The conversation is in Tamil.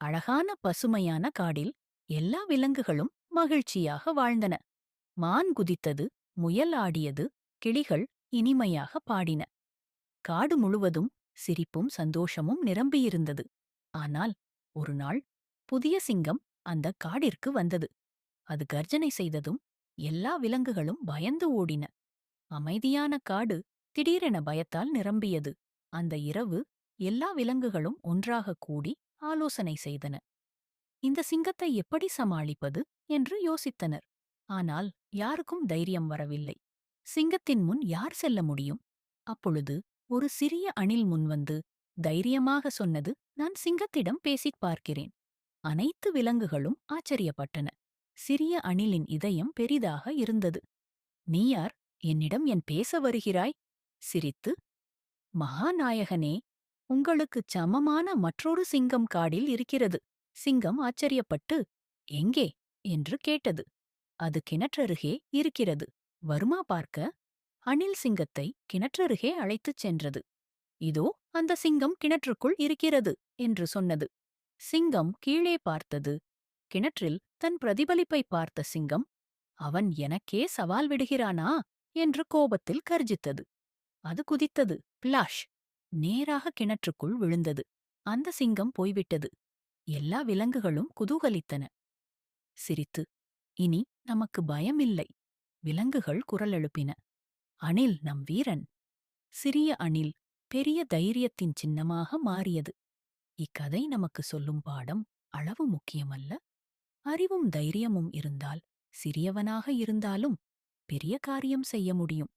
அழகான பசுமையான காடில் எல்லா விலங்குகளும் மகிழ்ச்சியாக வாழ்ந்தன. மான் குதித்தது, முயல் ஆடியது, கிளிகள் இனிமையாக பாடின. காடு முழுவதும் சிரிப்பும் சந்தோஷமும் நிரம்பியிருந்தது. ஆனால் ஒரு நாள் புதிய சிங்கம் அந்த காடிற்கு வந்தது. அது கர்ஜனை செய்ததும் எல்லா விலங்குகளும் பயந்து ஓடின. அமைதியான காடு திடீரென பயத்தால் நிரம்பியது. அந்த இரவு எல்லா விலங்குகளும் ஒன்றாக கூடி ஆலோசனை செய்தன. இந்த சிங்கத்தை எப்படி சமாளிப்பது என்று யோசித்தனர். ஆனால் யாருக்கும் தைரியம் வரவில்லை. சிங்கத்தின் முன் யார் செல்ல முடியும்? அப்பொழுது ஒரு சிறிய அணில் முன்வந்து தைரியமாக சொன்னது, நான் சிங்கத்திடம் பேசிப் பார்க்கிறேன். அனைத்து விலங்குகளும் ஆச்சரியப்பட்டன. சிறிய அணிலின் இதயம் பெரிதாக இருந்தது. நீ யார்? என்னிடம் என் பேச வருகிறாய்? சிரித்து, மகாநாயகனே, உங்களுக்குச் சமமான மற்றொரு சிங்கம் காடில் இருக்கிறது. சிங்கம் ஆச்சரியப்பட்டு, எங்கே என்று கேட்டது. அது கிணற்றருகே இருக்கிறது. வருமா பார்க்க? அணில் சிங்கத்தை கிணற்றருகே அழைத்துச் சென்றது. இதோ அந்த சிங்கம் கிணற்றுக்குள் இருக்கிறது என்று சொன்னது. சிங்கம் கீழே பார்த்தது. கிணற்றில் தன் பிரதிபலிப்பை பார்த்த சிங்கம், அவன் எனக்கே சவால் விடுகிறானா என்று கோபத்தில் கர்ஜித்தது. அது குதித்தது. பிளாஷ்! நேராக கிணற்றுக்குள் விழுந்தது. அந்த சிங்கம் போய்விட்டது. எல்லா விலங்குகளும் குதூகலித்தன. சிரித்து, இனி நமக்கு பயமில்லை. விலங்குகள் குரல் எழுப்பின. அணில் நம் வீரன். சிறிய அணில் பெரிய தைரியத்தின் சின்னமாக மாறியது. இக்கதை நமக்கு சொல்லும் பாடம், அளவு முக்கியமல்ல. அறிவும் தைரியமும் இருந்தால் சிறியவனாக இருந்தாலும் பெரிய காரியம் செய்ய முடியும்.